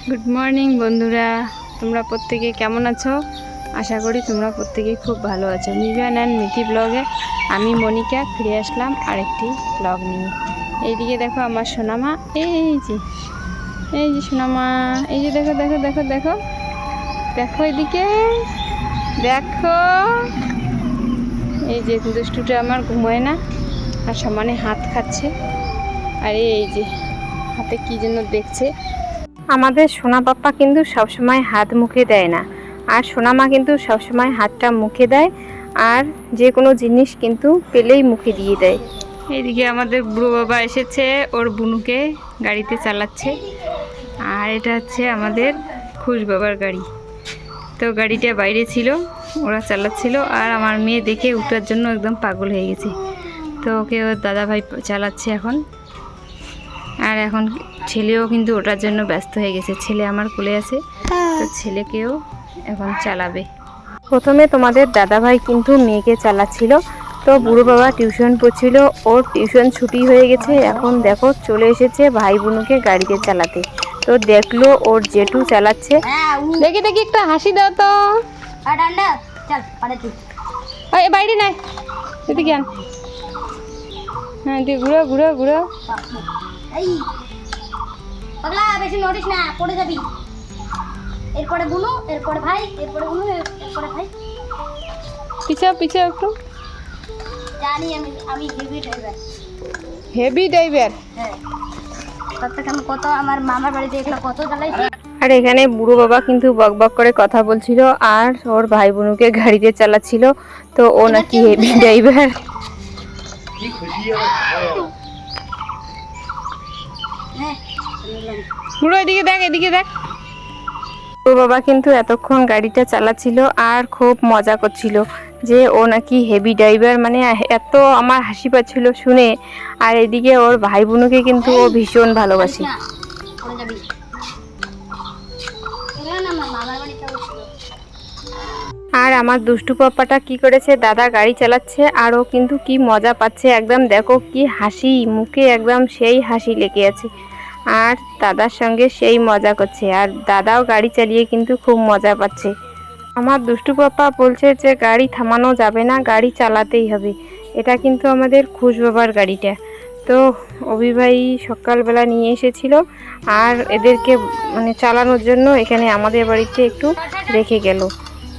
Good morning বন্ধুরা, তোমরা প্রত্যেকে কেমন আছো? আশা করি তোমরা প্রত্যেকেই খুব ভালো আছো। মিভিয়ান অ্যান্ড মিথি ব্লগে আমি মনিকা ফিরে আসলাম আরেকটি ব্লগ নিয়ে। এইদিকে দেখো আমার সোনামা, এই যে সোনামা, এই যে দেখো দেখো দেখো দেখো দেখো এদিকে দেখো, এই যে দুষ্টুটা আমার ঘুমোয় না আর সমানে হাত খাচ্ছে। আর এই যে হাতে কি যেন দেখছে। আমাদের সোনা পাপ্পা কিন্তু সবসময় হাত মুখে দেয় না, আর সোনামা কিন্তু সবসময় হাতটা মুখে দেয়, আর যে কোনো জিনিস কিন্তু পেলেই মুখে দিয়ে দেয়। এইদিকে আমাদের বুড়ো বাবা এসেছে, ওর বুনুকে গাড়িতে চালাচ্ছে। আর এটা হচ্ছে আমাদের খুশ বাবার গাড়ি। তো গাড়িটা বাইরে ছিল, ওরা চালাচ্ছিল, আর আমার মেয়ে দেখে উঠার জন্য একদম পাগল হয়ে গেছে। তো ওকে ওর দাদাভাই চালাচ্ছে এখন। আর এখন ছেলেও কিন্তু ওটার জন্য ব্যস্ত হয়ে গেছে। ছেলে আমার কোলে আছে, তো ছেলেকেও এখন চালাবে। প্রথমে তোমাদের দাদাভাই কিন্তু মেয়েকে চালাচ্ছিল, তো বুড়ো বাবা টিউশন পড়ছিল, ওর টিউশন ছুটি হয়ে গেছে। এখন দেখো চলে এসেছে ভাই বোনকে গাড়িতে চালাতে। তো দেখলো ওর জেঠু চালাচ্ছে, দেখি দেখি একটা হাসি দাও তো। বাইরে নাই, এদিকে আন। হ্যাঁ দিয়ে ঘুরো ঘুরো ঘুরো। পাগলা বেশি নড়িস না, পড়ে যাবি। এরপরে বুনু, এরপরে ভাই, এরপরে বুনু, এরপরে ভাই। পিছাও পিছাও একটু। জানি আমি হেভি ড্রাইভার। Heavy driver? হ্যাঁ, আমি কত আমার মামার বাড়িতে এগুলো কত চালাইছি। আর এখানে বুড়ো বাবা কিন্তু বক বক করে কথা বলছিল, আর ওর ভাই বোনকে গাড়িতে চালাচ্ছিল। তো ও নাকি হেভি ড্রাইভার। বুড়ো এদিকে দেখ, এদিকে দেখ। বুড়ো বাবা কিন্তু এতক্ষণ গাড়িটা চালাচ্ছিল আর খুব মজা করছিল যে ও নাকি হেভি ড্রাইভার, মানে এত আমার হাসি পাচ্ছিল শুনে। আর এদিকে ওর ভাই বোনকে কিন্তু ও ভীষণ ভালোবাসে। আর আমার দুষ্টু পাপ্পাটা কি করেছে, দাদা গাড়ি চালাচ্ছে আর ও কিন্তু কি মজা পাচ্ছে একদম। দেখো কি হাসি মুখে, একদম সেই হাসি লেগে আছে। আর দাদার সঙ্গে সেই মজা করছে, আর দাদাও গাড়ি চালিয়ে কিন্তু খুব মজা পাচ্ছে। আমার দুষ্টু পাপ্পা বলছে যে গাড়ি থামানো যাবে না, গাড়ি চালাতেই হবে। এটা কিন্তু আমাদের খুশ বাবার গাড়িটা। তো অভিভাই সকালবেলা নিয়ে এসেছিল, আর এদেরকে মানে চালানোর জন্য এখানে আমাদের বাড়িতে একটু রেখে গেল।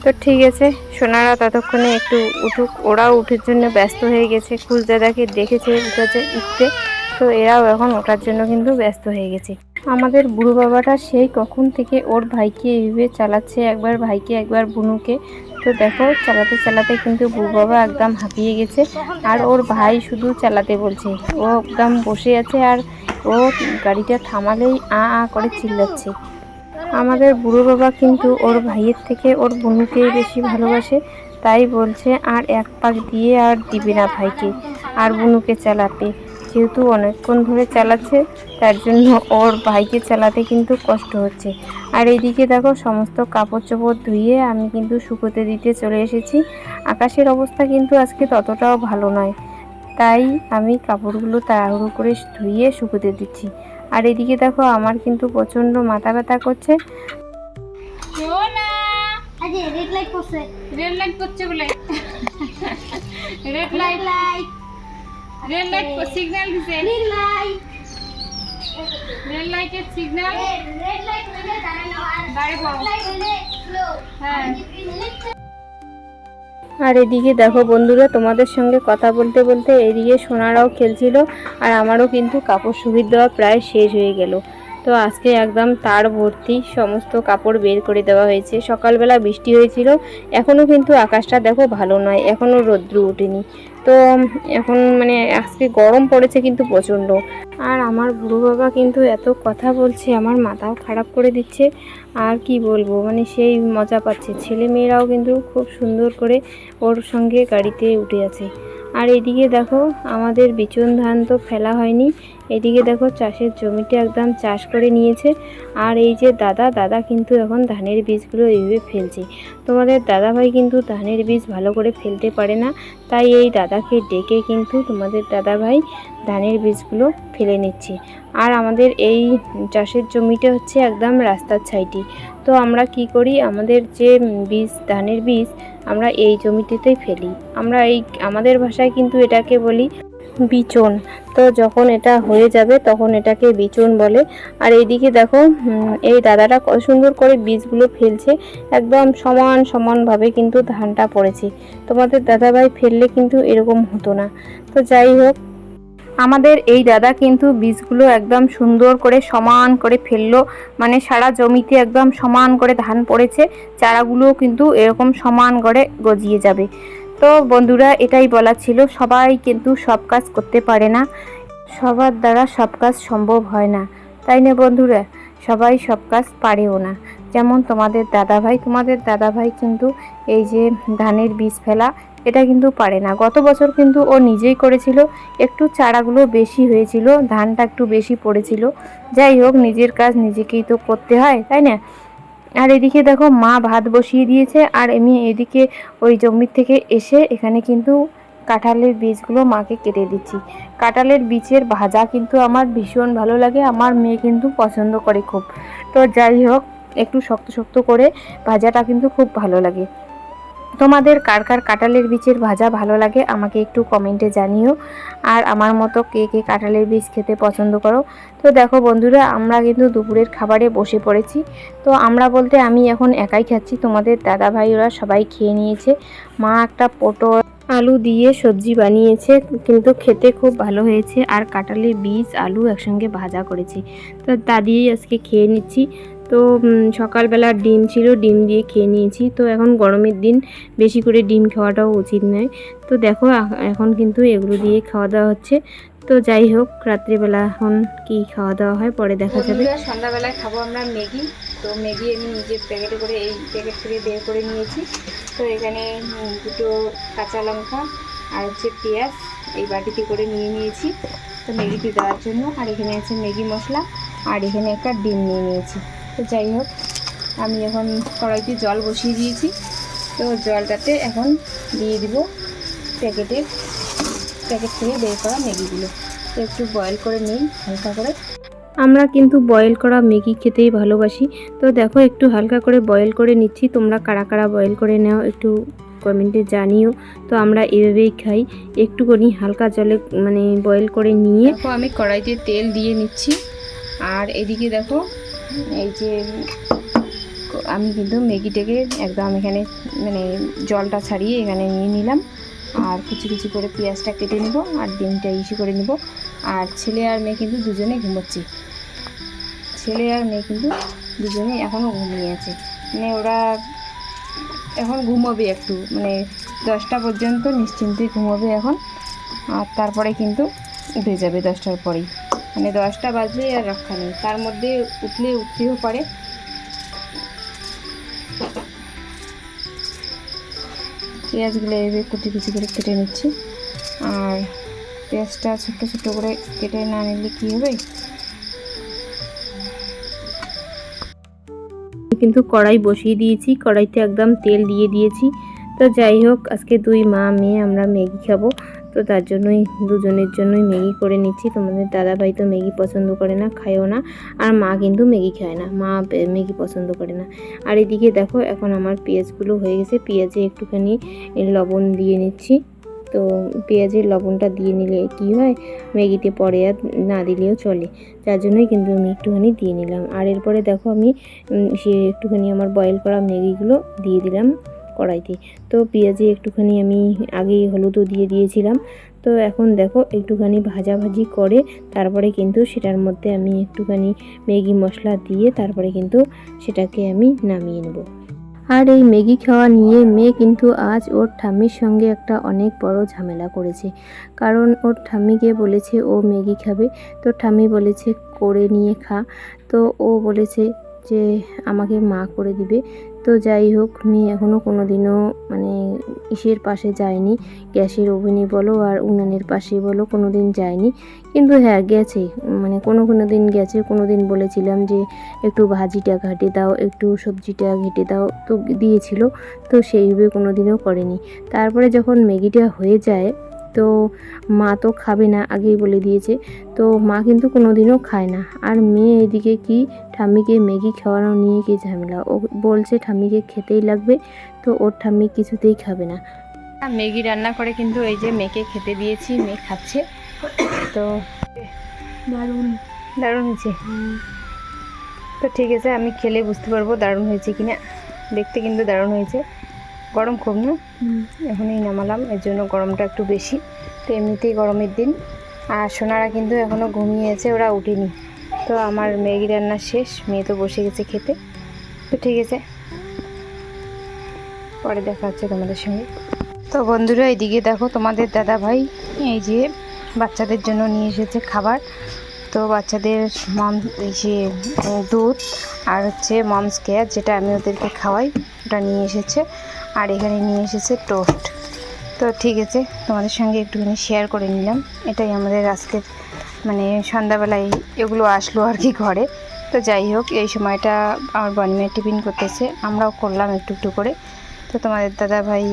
তো ঠিক আছে, সোনারা ততক্ষণে একটু উঠুক। ওরাও উঠের জন্য ব্যস্ত হয়ে গেছে, খুশ দাদাকে দেখেছে উঠতে। তো এরাও এখন ওঠার জন্য কিন্তু ব্যস্ত হয়ে গেছে। আমাদের বুড়ো বাবাটা সেই কখন থেকে ওর ভাইকে এইভাবে চালাচ্ছে, একবার ভাইকে একবার বুনুকে। তো দেখো চালাতে চালাতে কিন্তু বুড়ো বাবা একদম হাঁপিয়ে গেছে, আর ওর ভাই শুধু চালাতে বলছে। ও একদম বসে আছে, আর ও গাড়িটা থামালেই আ আ করে চিল্লাচ্ছে। আমাদের বুড়ো বাবা কিন্তু ওর ভাইয়ের থেকে ওর বুনুকেই বেশি ভালোবাসে, তাই বলছে আর এক পাক দিয়ে আর দিবে না ভাইকে আর বুনুকে চালাতে। যেহেতু অনেকক্ষণ ধরে চালাচ্ছে, তার জন্য ওর ভাইকে চালাতে কিন্তু কষ্ট হচ্ছে। আর এইদিকে দেখো সমস্ত কাপড় চোপড় ধুয়ে আমি কিন্তু শুকোতে দিতে চলে এসেছি। আকাশের অবস্থা কিন্তু আজকে ততটাও ভালো নয়, তাই আমি কাপড়গুলো তাড়াহুড়ো করে ধুয়ে শুকোতে দিচ্ছি। আর এদিকে দেখো আমার কিন্তু প্রচণ্ড মাথা ব্যথা করছে। রেড লাইট করছে, রেড লাইট করছে বলে red light red light signal দিছে, গ্রিন লাইট, রেড লাইটের সিগন্যাল। রেড লাইট হলে দাঁড়ায় না, আর গাড়ি পড়ো। লাইট হলে স্লো। হ্যাঁ। Green light. আর এদিকে দেখো বন্ধুরা, তোমাদের সঙ্গে কথা বলতে বলতে এদিকে সোনারাও খেলছিল, আর আমারও কিন্তু কাপড় শুকিয়ে দেওয়া প্রায় শেষ হয়ে গেল। তো আজকে একদম তার ভর্তি সমস্ত কাপড় বের করে দেওয়া হয়েছে। সকালবেলা বৃষ্টি হয়েছিল, এখনও কিন্তু আকাশটা দেখো ভালো নয়, এখনও রৌদ্র ওঠেনি। তো এখন মানে আজকে গরম পড়েছে কিন্তু প্রচণ্ড। আর আমার বুড়ো বাবা কিন্তু এত কথা বলছে, আমার মাথাও খারাপ করে দিচ্ছে। আর কি বলবো, মানে সেই মজা পাচ্ছে। ছেলে মেয়েরাও কিন্তু খুব সুন্দর করে ওর সঙ্গে গাড়িতে উঠে আছে। আর এদিকে দেখো আমাদের বিচন ধান তো ফেলা হয়নি, এদিকে দেখো চাষের জমিটা একদম চাষ করে নিয়েছে। আর এই যে দাদা কিন্তু এখন ধানের বীজগুলো এইভাবে ফেলছে। তোমাদের দাদাভাই কিন্তু ধানের বীজ ভালো করে ফেলতে পারে না, তাই এই দাদাকে ডেকে কিন্তু তোমাদের দাদাভাই ধানের বীজগুলো ফেলে নিচ্ছে। আর আমাদের এই চাষের জমিটা হচ্ছে একদম রাস্তার সাইডে। তো আমরা কি করি, আমাদের যে বীজ ধানের বীজ আমরা এই জমিটিতেই ফেলি। আমরা আমাদের ভাষায় কিন্তু এটাকে বলি বিচন। তো যখন এটা হয়ে যাবে তখন এটাকে বিচন বলে। আর এইদিকে দেখো এই দাদাটা কত সুন্দর করে বীজগুলো ফেলছে, একদম সমানভাবে কিন্তু ধানটা পড়েছে। তোমাদের দাদাভাই ফেললে কিন্তু এরকম হতো না। তো যাই হোক, আমাদের এই দাদা কিন্তু বীজগুলো একদম সুন্দর করে সমান করে ফেললো, মানে সারা জমিতে একদম সমান করে ধান পড়েছে। চারাগুলোও কিন্তু এরকম সমান করে গজিয়ে যাবে। তো বন্ধুরা, এটাই বলা ছিল, সবাই কিন্তু সব কাজ করতে পারে না, সবার দ্বারা সব কাজ সম্ভব হয় না, তাই না বন্ধুরা? সবাই সব কাজ পারেও না। যেমন তোমাদের দাদাভাই কিন্তু এই যে ধানের বীজ ফেলা এটা কিন্তু পারে না। গত বছর কিন্তু ও নিজেই করেছিল, একটু চারাগুলো বেশি হয়েছিল, ধানটা একটু বেশি পড়েছিল। যাই হোক, নিজের কাজ নিজেকেই তো করতে হয়, তাই না? আর এদিকে দেখো মা ভাত বসিয়ে দিয়েছে, আর আমি এদিকে ওই জমির থেকে এসে এখানে কিন্তু কাঁঠালের বীজগুলো মাকে কেটে দিচ্ছি। কাঁঠালের বীজের ভাজা কিন্তু আমার ভীষণ ভালো লাগে, আমার মেয়ে কিন্তু পছন্দ করে খুব। তো যাই হোক, একটু শক্ত শক্ত করে ভাজাটা কিন্তু খুব ভালো লাগে। তোমাদের কার কার কাঁঠালের বীজের ভাজা ভালো লাগে আমাকে একটু কমেন্টে জানিও। আর আমার মতো কে কে কাঁঠালের বীজ খেতে পছন্দ করো। তো দেখো বন্ধুরা, আমরা কিন্তু দুপুরের খাবারে বসে পড়েছি। তো আমরা বলতে আমি এখন একাই খাচ্ছি, তোমাদের দাদা ভাই ওরা সবাই খেয়ে নিয়েছে। মা একটা পটল আলু দিয়ে সবজি বানিয়েছে, কিন্তু খেতে খুব ভালো হয়েছে। আর কাঁঠালের বীজ আলু একসঙ্গে ভাজা করেছি, তো তা দিয়েই আজকে খেয়ে নিচ্ছি। তো সকালবেলা ডিম ছিল, ডিম দিয়ে খেয়ে নিয়েছি। তো এখন গরমের দিন বেশি করে ডিম খাওয়াটাও উচিত নয়। তো দেখো এখন কিন্তু এগুলো দিয়ে খাওয়া দাওয়া হচ্ছে। তো যাই হোক, রাত্রিবেলা এখন কি খাওয়া দাওয়া হয় পরে দেখা যাবে। সন্ধ্যাবেলায় খাবো আমরা ম্যাগি। তো ম্যাগি আমি নিজের প্যাকেটে করে এই প্যাকেট থেকে বের করে নিয়েছি। তো এখানে দুটো কাঁচা লঙ্কা আর হচ্ছে পেঁয়াজ এই বাটিতে করে নিয়ে নিয়েছি তো ম্যাগিতে দেওয়ার জন্য। আর এখানে আছে ম্যাগি মশলা, আর এখানে একটা ডিম নিয়ে নিয়েছি। তো যাই হোক, আমি এখন কড়াইতে জল বসিয়ে দিয়েছি। তো জলটাতে এখন দিয়ে দিব প্যাকেট থেকে বের করা ম্যাগিগুলো। তো একটু বয়েল করে নিই হালকা করে। আমরা কিন্তু বয়েল করা ম্যাগি খেতেই ভালোবাসি। তো দেখো একটু হালকা করে বয়েল করে নিচ্ছি, তোমরা কারা কারা বয়েল করে নাও একটু কমেন্টে জানিও। তো আমরা এভাবেই খাই, একটুখানি হালকা জলে মানে বয়েল করে নিয়ে। দেখো আমি কড়াইতে তেল দিয়ে নিচ্ছি। আর এদিকে দেখো এই যে আমি কিন্তু ম্যাগিটাকে একদম এখানে মানে জলটা ছাড়িয়ে এখানে নিয়ে নিলাম। আর কুচি কুচি করে পেঁয়াজটা কেটে নিব, আর ডিমটা ইসি করে নিব। আর ছেলে আর মেয়ে কিন্তু দুজনে ঘুমোচ্ছে, ছেলে আর মেয়ে কিন্তু দুজনে এখনও ঘুমিয়ে আছে। মানে ওরা এখন ঘুমোবে একটু, মানে 10টা পর্যন্ত নিশ্চিন্তে ঘুমোবে এখন। আর তারপরে কিন্তু উঠে যাবে 10টার পরেই, মানে 10টা বাজলেই আর রক্ষা নেই, তার মধ্যে উঠতেও পারে। পেঁয়াজগুলো এইভাবে কুচি কুচি করে কেটে নিচ্ছি। আর পেঁয়াজটা ছোট্ট ছোট্ট করে কেটে না নিলে কী হবে, কিন্তু কড়াই বসিয়ে দিয়েছি, কড়াইতে একদম তেল দিয়ে দিয়েছি। তো যাই হোক, আজকে 2 মা মেয়ে আমরা ম্যাগি খাবো, তো তার জন্যই দুজনের জন্যই ম্যাগি করে নিচ্ছি। তোমাদের দাদাভাই তো ম্যাগি পছন্দ করে না, খায়ও না। আর মা কিন্তু ম্যাগি খায় না, মা ম্যাগি পছন্দ করে না। আর এদিকে দেখো এখন আমার পেঁয়াজগুলো হয়ে গেছে, পেঁয়াজে একটুখানি লবণ দিয়ে নিচ্ছি। তো পেঁয়াজের লবণটা দিয়ে নিলে কি হয়, ম্যাগিতে পরে আর না দিলেও চলে, যার জন্যই কিন্তু আমি একটুখানি দিয়ে নিলাম। আর এরপরে দেখো আমি সে একটুখানি আমার বয়েল করা ম্যাগিগুলো দিয়ে দিলাম কড়াইতে। তো পেঁয়াজে একটুখানি আমি আগেই হলুদও দিয়ে দিয়েছিলাম। তো এখন দেখো একটুখানি ভাজাভাজি করে তারপরে কিন্তু সেটার মধ্যে আমি একটুখানি ম্যাগি মশলা দিয়ে তারপরে কিন্তু সেটাকে আমি নামিয়ে নেব। আর এই ম্যাগি খাওয়া নিয়ে মেয়ে কিন্তু আজ ওর ঠাম্মির সঙ্গে একটা অনেক বড় ঝামেলা করেছে। কারণ ওর ঠাম্মিকে বলেছে ও ম্যাগি খাবে, তো ঠাম্মি বলেছে করে নিয়ে খা। তো ও বলেছে যে আমাকে মা করে দিবে। তো যাই হোক, মেয়ে এখনও কোনো দিনও মানে ইসের পাশে যায়নি, গ্যাসের ওভেনে বলো আর উনানের পাশে বলো, কোনো দিন যায়নি। কিন্তু হ্যাঁ গেছে, মানে কোনো কোনো দিন গেছে। কোনো দিন বলেছিলাম যে একটু ভাজিটা ঘাটে দাও, একটু সবজিটা ঘেটে দাও, তো দিয়েছিল। তো সেইভাবে কোনো দিনও করেনি। তারপরে যখন ম্যাগিটা হয়ে যায়, তো মা তো খাবে না, আগেই বলে দিয়েছে। তো মা কিন্তু কোনো দিনও খায় না। আর মেয়ে এদিকে কি ঠাম্মিকে ম্যাগি খাওয়ানো নিয়ে কি ঝামেলা, ও বলছে ঠাম্মিকে খেতেই লাগবে, তো ওর ঠাম্মি কিছুতেই খাবে না। ম্যাগি রান্না করে কিন্তু এই যে মেয়েকে খেতে দিয়েছি, মেয়ে খাচ্ছে। তো দারুণ দারুণ হয়েছে। তো ঠিক আছে, আমি খেলে বুঝতে পারবো দারুণ হয়েছে কিনা। দেখতে কিন্তু দারুণ হয়েছে। গরম খুব না, এখনই নামালাম, এর জন্য গরমটা একটু বেশি। তো এমনিতেই গরমের দিন। আর সোনারা কিন্তু এখনও ঘুমিয়েছে, ওরা উঠেনি। তো আমার ম্যাগি রান্না শেষ, মেয়ে তো বসে গেছে খেতে। তো ঠিক আছে, পরে দেখা হচ্ছে তোমাদের সঙ্গে। তো বন্ধুরা, এইদিকে দেখো তোমাদের দাদা ভাই এই যে বাচ্চাদের জন্য নিয়ে এসেছে খাবার। তো বাচ্চাদের দুধ আর হচ্ছে মমস কেয়ার, যেটা আমি ওদেরকে খাওয়াই, ওটা নিয়ে এসেছে। আর এখানে নিয়ে এসেছে টোস্ট। তো ঠিক আছে, তোমাদের সঙ্গে একটুখানি শেয়ার করে নিলাম। এটাই আমাদের আজকের মানে সন্ধ্যাবেলায় এগুলো আসলো আর কি ঘরে। তো যাই হোক, এই সময়টা আমার বনিমের টিফিন করতেছে, আমরাও করলাম একটু একটু করে। তো তোমাদের দাদা ভাই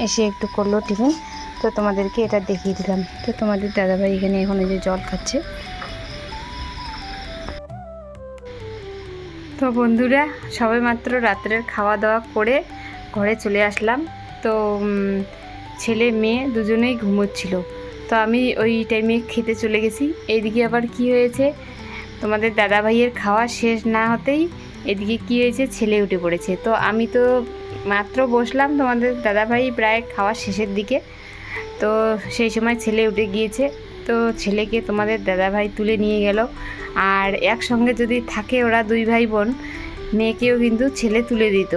এসে একটু করলো টিফিন, তো তোমাদেরকে এটা দেখিয়ে দিলাম। তো তোমাদের দাদা ভাই এখানে এখন এই যে জল খাচ্ছে। তো বন্ধুরা, সবে মাত্র রাত্রের খাওয়া দাওয়া করে ঘরে চলে আসলাম। তো ছেলে মেয়ে দুজনেই ঘুমোচ্ছিল। তো আমি ওই টাইমে খেতে চলে গেছি। এইদিকে আবার কি হয়েছে, তোমাদের দাদা ভাইয়ের খাওয়া শেষ না হতেই এদিকে কি হয়েছে, ছেলে উঠে পড়েছে। তো আমি তো মাত্র বসলাম, তোমাদের দাদা ভাই প্রায় খাওয়া শেষের দিকে। তো সেই সময় ছেলে উঠে গিয়েছে। তো ছেলেকে তোমাদের দাদাভাই তুলে নিয়ে গেল। আর একসঙ্গে যদি থাকে ওরা দুই ভাই বোন, মেয়েকেও কিন্তু ছেলে তুলে দিত।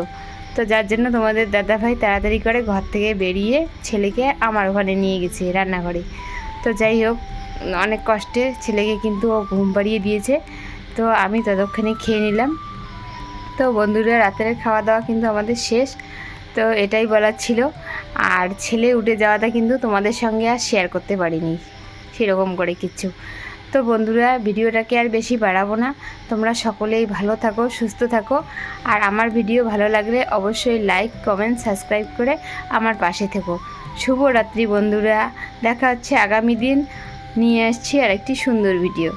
তো যার জন্য তোমাদের দাদাভাই তাড়াতাড়ি করে ঘর থেকে বেরিয়ে ছেলেকে আমার ওখানে নিয়ে গেছে, রান্নাঘরে। তো যাই হোক, অনেক কষ্টে ছেলেকে কিন্তু ও ঘুম পাড়িয়ে দিয়েছে। তো আমি ততক্ষণে খেয়ে নিলাম। তো বন্ধুরা, রাতের খাওয়া দাওয়া কিন্তু আমাদের শেষ। তো এটাই বলার ছিল। আর ছেলে উঠে যাওয়াটা কিন্তু তোমাদের সঙ্গে আর শেয়ার করতে পারিনি সেরকম করে কিচ্ছু। তো বন্ধুরা, ভিডিওটাকে আর বেশি বাড়াবো না। তোমরা সকলেই ভালো থাকো, সুস্থ থাকো। আর আমার ভিডিও ভালো লাগলে অবশ্যই লাইক, কমেন্ট, সাবস্ক্রাইব করে আমার পাশে থেকো। শুভরাত্রি বন্ধুরা, দেখা হচ্ছে আগামী দিন, নিয়ে আসছি আর একটি সুন্দর ভিডিও।